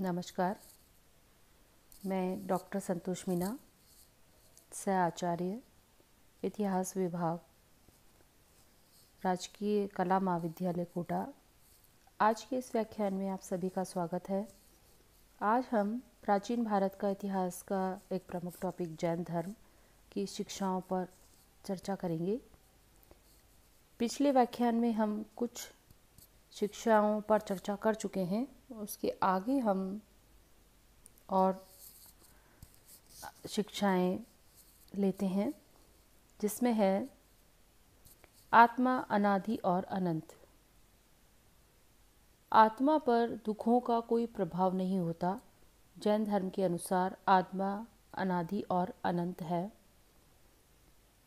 नमस्कार। मैं डॉक्टर संतोष मीना, सह आचार्य, इतिहास विभाग, राजकीय कला महाविद्यालय कोटा। आज के इस व्याख्यान में आप सभी का स्वागत है। आज हम प्राचीन भारत का इतिहास का एक प्रमुख टॉपिक जैन धर्म की शिक्षाओं पर चर्चा करेंगे। पिछले व्याख्यान में हम कुछ शिक्षाओं पर चर्चा कर चुके हैं। उसके आगे हम और शिक्षाएं लेते हैं, जिसमें है आत्मा अनादि और अनंत। आत्मा पर दुखों का कोई प्रभाव नहीं होता। जैन धर्म के अनुसार आत्मा अनादि और अनंत है।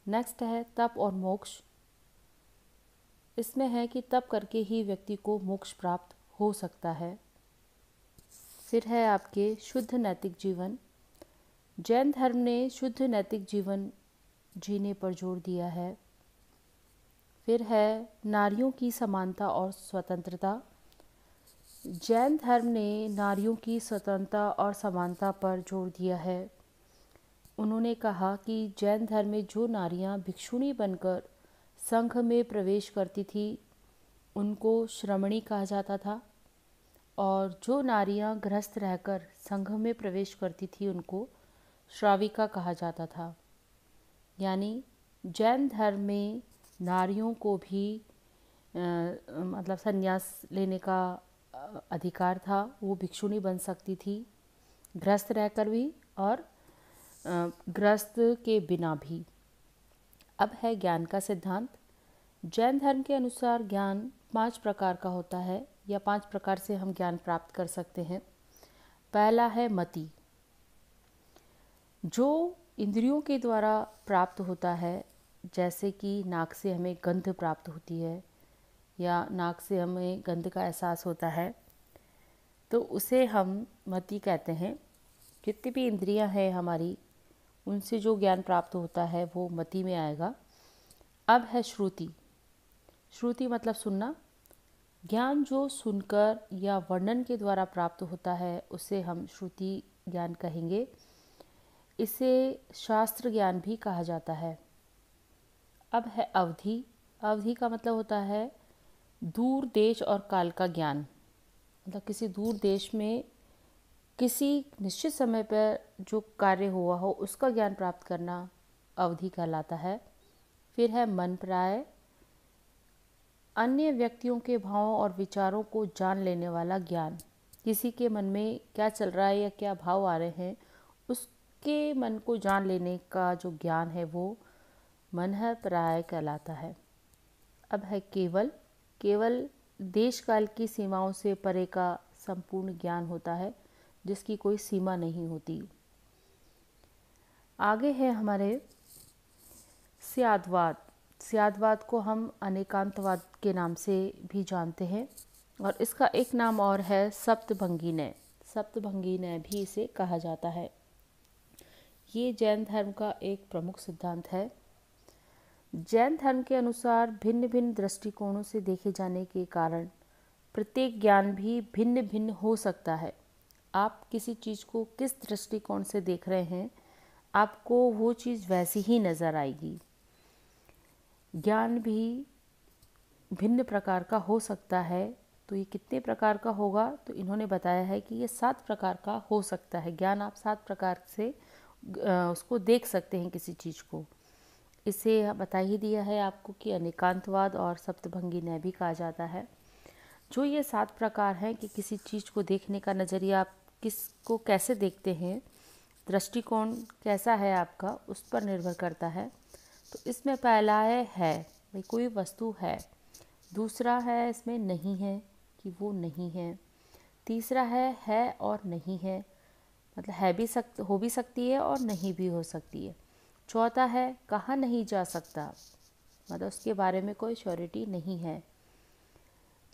नेक्स्ट है तप और मोक्ष। इसमें है कि तप करके ही व्यक्ति को मोक्ष प्राप्त हो सकता है। फिर है आपके शुद्ध नैतिक जीवन। जैन धर्म ने शुद्ध नैतिक जीवन जीने पर जोर दिया है। फिर है नारियों की समानता और स्वतंत्रता। जैन धर्म ने नारियों की स्वतंत्रता और समानता पर जोर दिया है। उन्होंने कहा कि जैन धर्म में जो नारियां भिक्षुणी बनकर संघ में प्रवेश करती थी उनको श्रमणी कहा जाता था, और जो नारियां गृहस्थ रहकर संघ में प्रवेश करती थी उनको श्राविका कहा जाता था। यानी जैन धर्म में नारियों को भी संन्यास लेने का अधिकार था। वो भिक्षुणी बन सकती थी गृहस्थ रहकर भी और गृहस्थ के बिना भी। अब है ज्ञान का सिद्धांत। जैन धर्म के अनुसार ज्ञान 5 प्रकार का होता है, या 5 प्रकार से हम ज्ञान प्राप्त कर सकते हैं। पहला है मति, जो इंद्रियों के द्वारा प्राप्त होता है। जैसे कि नाक से हमें गंध प्राप्त होती है, या नाक से हमें गंध का एहसास होता है, तो उसे हम मति कहते हैं। जितनी भी इंद्रियां हैं हमारी, उनसे जो ज्ञान प्राप्त होता है वो मति में आएगा। अब है श्रुति। श्रुति मतलब सुनना। ज्ञान जो सुनकर या वर्णन के द्वारा प्राप्त होता है उसे हम श्रुति ज्ञान कहेंगे। इसे शास्त्र ज्ञान भी कहा जाता है। अब है अवधि। अवधि का मतलब होता है दूर देश और काल का ज्ञान। मतलब किसी दूर देश में किसी निश्चित समय पर जो कार्य हुआ हो उसका ज्ञान प्राप्त करना अवधि कहलाता है। फिर है मन प्राय, अन्य व्यक्तियों के भावों और विचारों को जान लेने वाला ज्ञान। किसी के मन में क्या चल रहा है या क्या भाव आ रहे हैं, उसके मन को जान लेने का जो ज्ञान है वो मन है प्राय कहलाता है। अब है केवल। केवल देश काल की सीमाओं से परे का संपूर्ण ज्ञान होता है, जिसकी कोई सीमा नहीं होती। आगे है हमारे स्यादवाद। स्यादवाद को हम अनेकांतवाद के नाम से भी जानते हैं, और इसका एक नाम और है सप्तभंगी न्याय। सप्तभंगी न्याय भी इसे कहा जाता है। ये जैन धर्म का एक प्रमुख सिद्धांत है। जैन धर्म के अनुसार भिन्न भिन्न दृष्टिकोणों से देखे जाने के कारण प्रत्येक ज्ञान भी भिन्न भिन्न हो सकता है। आप किसी चीज़ को किस दृष्टिकोण से देख रहे हैं, आपको वो चीज़ वैसी ही नज़र आएगी। ज्ञान भी भिन्न प्रकार का हो सकता है। तो ये कितने प्रकार का होगा, तो इन्होंने बताया है कि ये 7 प्रकार का हो सकता है। ज्ञान आप 7 प्रकार से उसको देख सकते हैं किसी चीज़ को। इसे बता ही दिया है आपको कि अनेकांतवाद और सप्तभंगी न्याय भी कहा जाता है। जो ये 7 प्रकार हैं कि किसी चीज़ को देखने का नज़रिया आप किसको कैसे देखते हैं, दृष्टिकोण कैसा है आपका, उस पर निर्भर करता है। तो इसमें पहला है भाई कोई वस्तु है। दूसरा है इसमें नहीं है, कि वो नहीं है। तीसरा है और नहीं है, मतलब हो भी सकती है और नहीं भी हो सकती है। चौथा है कहा नहीं जा सकता, मतलब उसके बारे में कोई श्योरिटी नहीं है।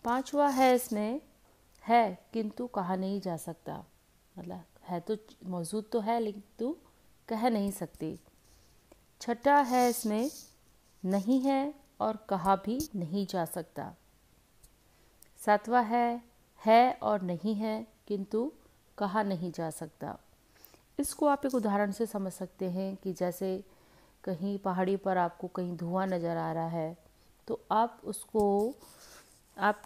पांचवा है इसमें है किंतु कहा नहीं जा सकता, मतलब है तो मौजूद तो है लेकिन तू कह नहीं सकती। छठा है इसमें नहीं है और कहा भी नहीं जा सकता। सातवां है और नहीं है किंतु कहा नहीं जा सकता। इसको आप एक उदाहरण से समझ सकते हैं कि जैसे कहीं पहाड़ी पर आपको कहीं धुआं नज़र आ रहा है, तो आप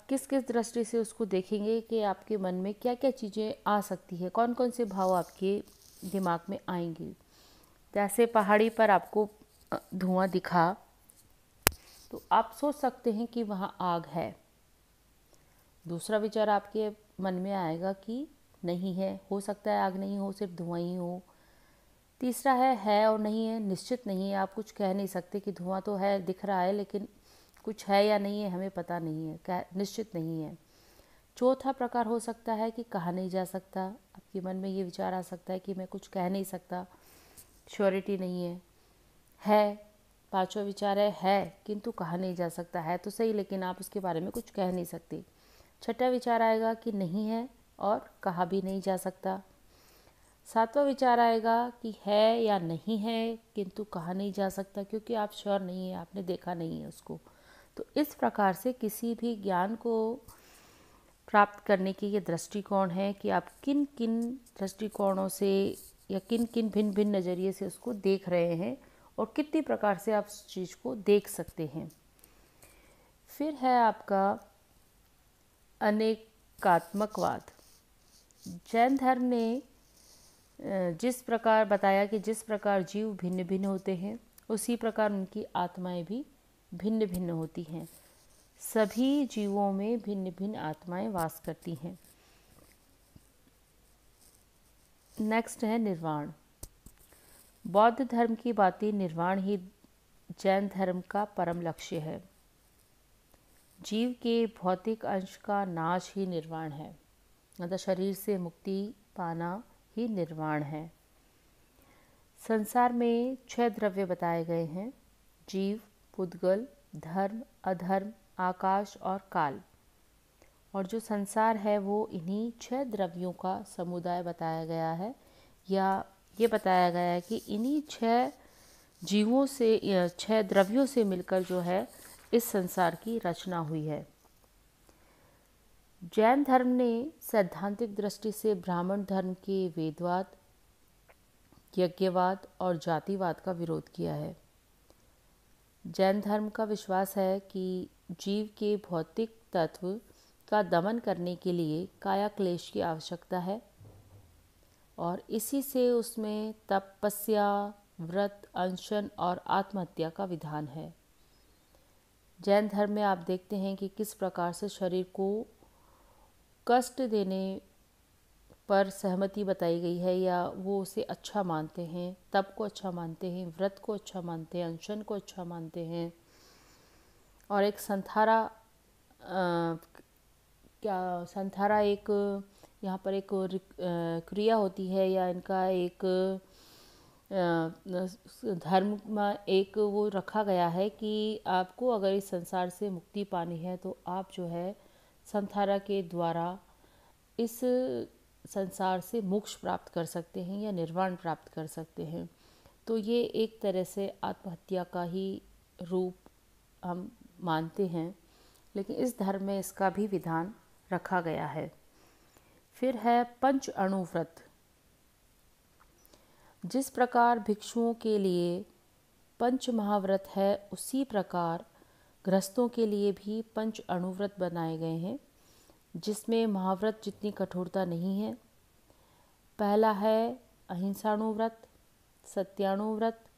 किस किस दृष्टि से उसको देखेंगे कि आपके मन में क्या क्या चीज़ें आ सकती है, कौन कौन से भाव आपके दिमाग में आएंगे। जैसे पहाड़ी पर आपको धुआं दिखा तो आप सोच सकते हैं कि वहाँ आग है। दूसरा विचार आपके मन में आएगा कि नहीं है, हो सकता है आग नहीं हो, सिर्फ धुआं ही हो। तीसरा है और नहीं है, निश्चित नहीं है, आप कुछ कह नहीं सकते कि धुआं तो है, दिख रहा है, लेकिन कुछ है या नहीं है हमें पता नहीं है, निश्चित नहीं है। चौथा प्रकार हो सकता है कि कहा नहीं जा सकता। आपके मन में ये विचार आ सकता है कि मैं कुछ कह नहीं सकता, श्योरिटी नहीं है। पांचवा विचार है किंतु कहा नहीं जा सकता, है तो सही लेकिन आप उसके बारे में कुछ कह नहीं सकते। छठा विचार आएगा कि नहीं है और कहा भी नहीं जा सकता। सातवां विचार आएगा कि है या नहीं है किंतु कहा नहीं जा सकता, क्योंकि आप श्योर नहीं है, आपने देखा नहीं है उसको। तो इस प्रकार से किसी भी ज्ञान को प्राप्त करने की ये दृष्टिकोण है कि आप किन किन दृष्टिकोणों से या किन किन भिन्न भिन्न नज़रिए से उसको देख रहे हैं और कितनी प्रकार से आप उस चीज़ को देख सकते हैं। फिर है आपका अनेकात्मकवाद। जैन धर्म ने जिस प्रकार बताया कि जिस प्रकार जीव भिन्न भिन्न होते हैं, उसी प्रकार उनकी आत्माएं भी भिन्न भिन्न होती हैं। सभी जीवों में भिन्न भिन्न आत्माएं वास करती हैं। नेक्स्ट है निर्वाण। बौद्ध धर्म की बातें निर्वाण ही जैन धर्म का परम लक्ष्य है। जीव के भौतिक अंश का नाश ही निर्वाण है, मतलब शरीर से मुक्ति पाना ही निर्वाण है। संसार में 6 द्रव्य बताए गए हैं: जीव, पुद्गल, धर्म, अधर्म, आकाश और काल। और जो संसार है वो इन्हीं 6 द्रव्यों का समुदाय बताया गया है, या ये बताया गया है कि इन्हीं 6 जीवों से 6 द्रव्यों से मिलकर जो है इस संसार की रचना हुई है। जैन धर्म ने सैद्धांतिक दृष्टि से ब्राह्मण धर्म के वेदवाद, यज्ञवाद और जातिवाद का विरोध किया है। जैन धर्म का विश्वास है कि जीव के भौतिक तत्व का दमन करने के लिए काया क्लेश की आवश्यकता है और इसी से उसमें तपस्या, व्रत, अनशन और आत्महत्या का विधान है। जैन धर्म में आप देखते हैं कि किस प्रकार से शरीर को कष्ट देने पर सहमति बताई गई है, या वो उसे अच्छा मानते हैं, तप को अच्छा मानते हैं, व्रत को अच्छा मानते हैं, अनशन को अच्छा मानते हैं। और एक संथारा संथारा एक यहाँ पर एक क्रिया होती है, या इनका एक धर्म में एक वो रखा गया है कि आपको अगर इस संसार से मुक्ति पानी है तो आप जो है संथारा के द्वारा इस संसार से मोक्ष प्राप्त कर सकते हैं या निर्वाण प्राप्त कर सकते हैं। तो ये एक तरह से आत्महत्या का ही रूप हम मानते हैं, लेकिन इस धर्म में इसका भी विधान रखा गया है। फिर है पंच अणु व्रत। जिस प्रकार भिक्षुओं के लिए पंच महाव्रत है, उसी प्रकार गृहस्थों के लिए भी पंच अणुव्रत बनाए गए हैं, जिसमें महाव्रत जितनी कठोरता नहीं है। पहला है अहिंसाणुव्रत, सत्याणुव्रत,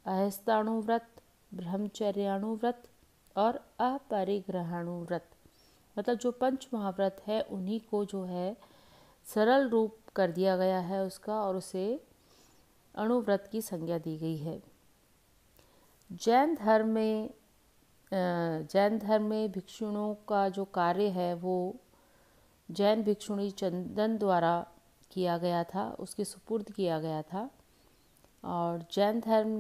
अहस्ताणुव्रत, ब्रह्मचर्याणुव्रत और अपरिग्रहाणुव्रत। मतलब जो पंच महाव्रत है उन्हीं को जो है सरल रूप कर दिया गया है उसका, और उसे अणुव्रत की संज्ञा दी गई है। जैन धर्म में भिक्षुणों का जो कार्य है वो जैन भिक्षुणी चंदन द्वारा किया गया था, उसके सुपुर्द किया गया था। और जैन धर्म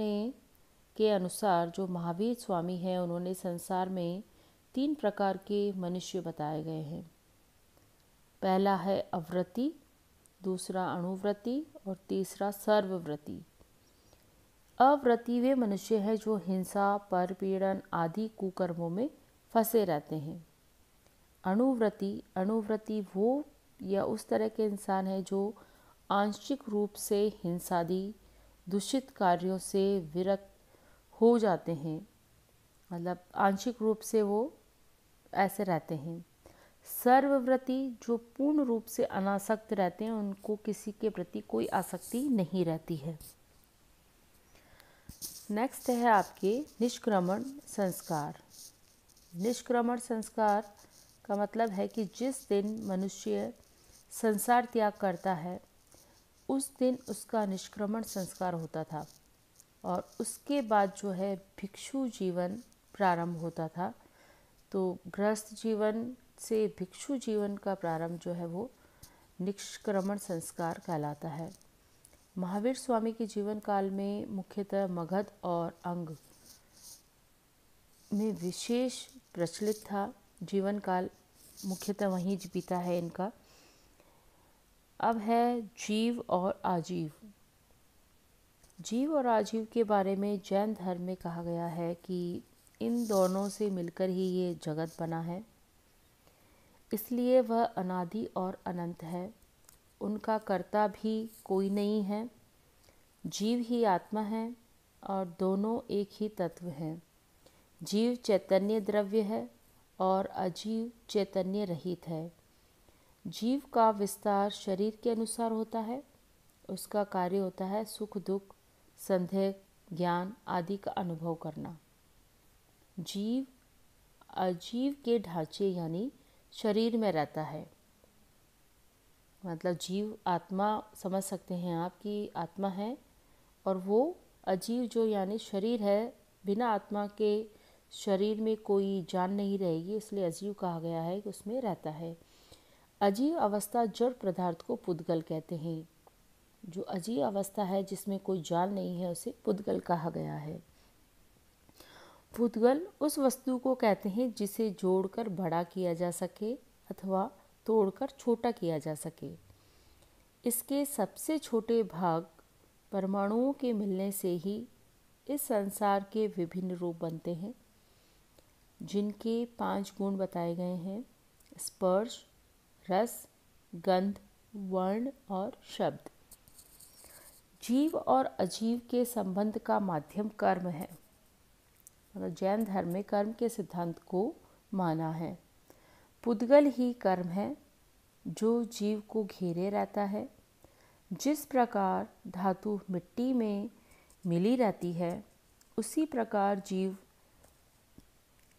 के अनुसार जो महावीर स्वामी हैं उन्होंने संसार में 3 प्रकार के मनुष्य बताए गए हैं। पहला है अव्रती, दूसरा अणुव्रती और तीसरा सर्वव्रती। अव्रती वे मनुष्य हैं जो हिंसा, परपीड़न आदि कुकर्मों में फंसे रहते हैं। अणुव्रती वो या उस तरह के इंसान हैं जो आंशिक रूप से हिंसादी दूषित कार्यों से विरक्त हो जाते हैं, मतलब आंशिक रूप से वो ऐसे रहते हैं। सर्वव्रती जो पूर्ण रूप से अनासक्त रहते हैं, उनको किसी के प्रति कोई आसक्ति नहीं रहती है। नेक्स्ट है आपके निष्क्रमण संस्कार। निष्क्रमण संस्कार का मतलब है कि जिस दिन मनुष्य संसार त्याग करता है उस दिन उसका निष्क्रमण संस्कार होता था, और उसके बाद जो है भिक्षु जीवन प्रारंभ होता था। तो गृहस्थ जीवन से भिक्षु जीवन का प्रारंभ जो है वो निष्क्रमण संस्कार कहलाता है। महावीर स्वामी के जीवन काल में मुख्यतः मगध और अंग में विशेष प्रचलित था। जीवन काल मुख्यतः वहीं बीता है इनका। अब है जीव और आजीव। जीव और आजीव के बारे में जैन धर्म में कहा गया है कि इन दोनों से मिलकर ही ये जगत बना है, इसलिए वह अनादि और अनंत है। उनका कर्ता भी कोई नहीं है। जीव ही आत्मा है और दोनों एक ही तत्व हैं। जीव चैतन्य द्रव्य है और अजीव चैतन्य रहित है। जीव का विस्तार शरीर के अनुसार होता है। उसका कार्य होता है सुख दुख, संदेह, ज्ञान आदि का अनुभव करना। जीव अजीव के ढांचे यानी शरीर में रहता है। मतलब जीव आत्मा समझ सकते हैं आप कि आत्मा है, और वो अजीव जो यानी शरीर है, बिना आत्मा के शरीर में कोई जान नहीं रहेगी, इसलिए अजीव कहा गया है कि उसमें रहता है। अजीव अवस्था जड़ पदार्थ को पुद्गल कहते हैं। जो अजीव अवस्था है जिसमें कोई जान नहीं है उसे पुद्गल कहा गया है। पुद्गल उस वस्तु को कहते हैं जिसे जोड़कर बड़ा किया जा सके अथवा तोड़कर छोटा किया जा सके। इसके सबसे छोटे भाग परमाणुओं के मिलने से ही इस संसार के विभिन्न रूप बनते हैं, जिनके 5 गुण बताए गए हैं: स्पर्श, रस, गंध, वर्ण और शब्द। जीव और अजीव के संबंध का माध्यम कर्म है। मतलब जैन धर्म में कर्म के सिद्धांत को माना है। पुद्गल ही कर्म है जो जीव को घेरे रहता है। जिस प्रकार धातु मिट्टी में मिली रहती है, उसी प्रकार जीव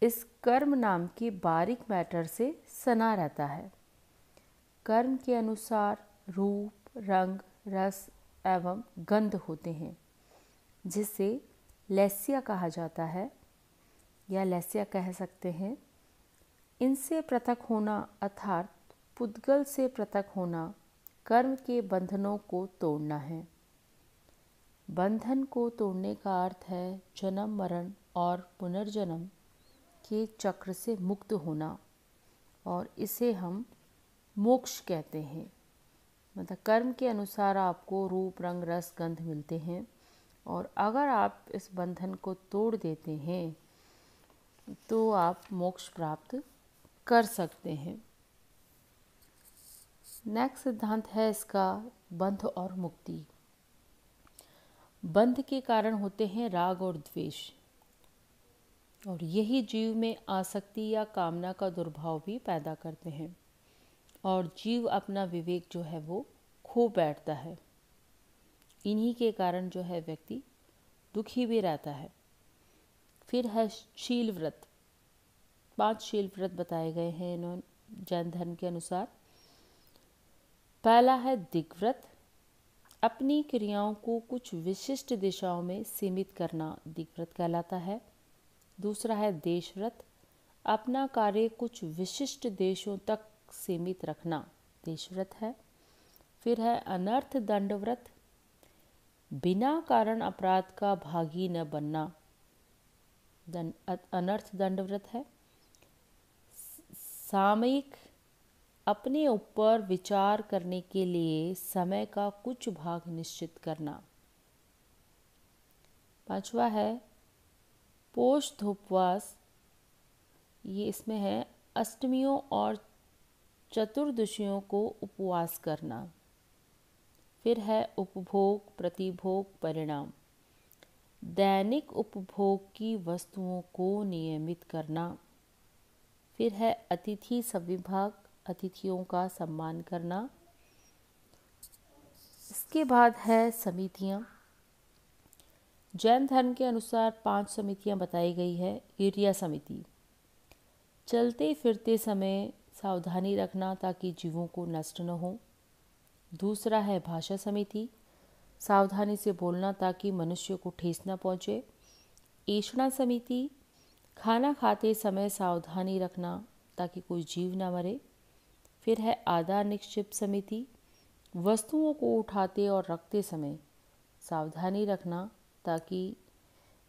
इस कर्म नाम के बारीक मैटर से सना रहता है। कर्म के अनुसार रूप, रंग, रस एवं गंध होते हैं, जिसे लैस्या कहा जाता है या लैस्या कह सकते हैं। इनसे पृथक होना अर्थात पुद्गल से पृथक होना कर्म के बंधनों को तोड़ना है। बंधन को तोड़ने का अर्थ है जन्म मरण और पुनर्जन्म के चक्र से मुक्त होना, और इसे हम मोक्ष कहते हैं। मतलब कर्म के अनुसार आपको रूप, रंग, रस, गंध मिलते हैं, और अगर आप इस बंधन को तोड़ देते हैं तो आप मोक्ष प्राप्त कर सकते हैं। नेक्स्ट सिद्धांत है इसका बंध और मुक्ति। बंध के कारण होते हैं राग और द्वेष, और यही जीव में आसक्ति या कामना का दुर्भाव भी पैदा करते हैं, और जीव अपना विवेक जो है वो खो बैठता है। इन्हीं के कारण जो है व्यक्ति दुखी भी रहता है। फिर है शील व्रत। 5 शील व्रत बताए गए हैं इन्होंने जैन धर्म के अनुसार। पहला है दिग्व्रत। अपनी क्रियाओं को कुछ विशिष्ट दिशाओं में सीमित करना दिग्व्रत कहलाता है। दूसरा है देशव्रत। अपना कार्य कुछ विशिष्ट देशों तक सीमित रखना देशव्रत है। फिर है अनर्थ दंडव्रत। बिना कारण अपराध का भागी न बनना अनर्थ दंडव्रत है। सामयिक अपने ऊपर विचार करने के लिए समय का कुछ भाग निश्चित करना। 5वां है पोष धूपवास। ये इसमें है अष्टमियों और चतुर्दशियों को उपवास करना। फिर है उपभोग, प्रतिभोग, परिणाम। दैनिक उपभोग की वस्तुओं को नियमित करना। फिर है अतिथि सविभाग, अतिथियों का सम्मान करना। इसके बाद है समितियाँ। जैन धर्म के अनुसार 5 समितियाँ बताई गई है। ईर्ष्या समिति, चलते फिरते समय सावधानी रखना ताकि जीवों को नष्ट न हो। दूसरा है भाषा समिति, सावधानी से बोलना ताकि मनुष्य को ठेस न पहुँचे। ऐषणा समिति, खाना खाते समय सावधानी रखना ताकि कोई जीव न मरे। फिर है आदार निक्षेप समिति, वस्तुओं को उठाते और रखते समय सावधानी रखना ताकि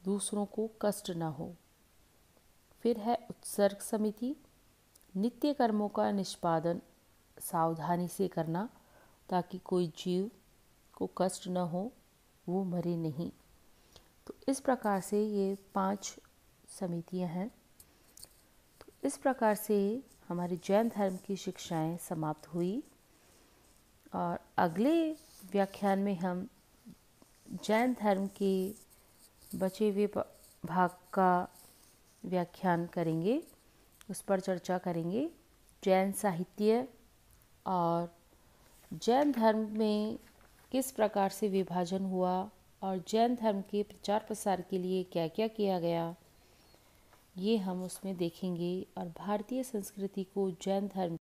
दूसरों को कष्ट न हो। फिर है उत्सर्ग समिति, नित्य कर्मों का निष्पादन सावधानी से करना ताकि कोई जीव को कष्ट न हो, वो मरे नहीं। तो इस प्रकार से ये 5 समितियां हैं। तो इस प्रकार से हमारे जैन धर्म की शिक्षाएं समाप्त हुई और अगले व्याख्यान में हम जैन धर्म के बचे हुए भाग का व्याख्यान करेंगे, उस पर चर्चा करेंगे। जैन साहित्य और जैन धर्म में किस प्रकार से विभाजन हुआ और जैन धर्म के प्रचार प्रसार के लिए क्या क्या किया गया, ये हम उसमें देखेंगे। और भारतीय संस्कृति को जैन धर्म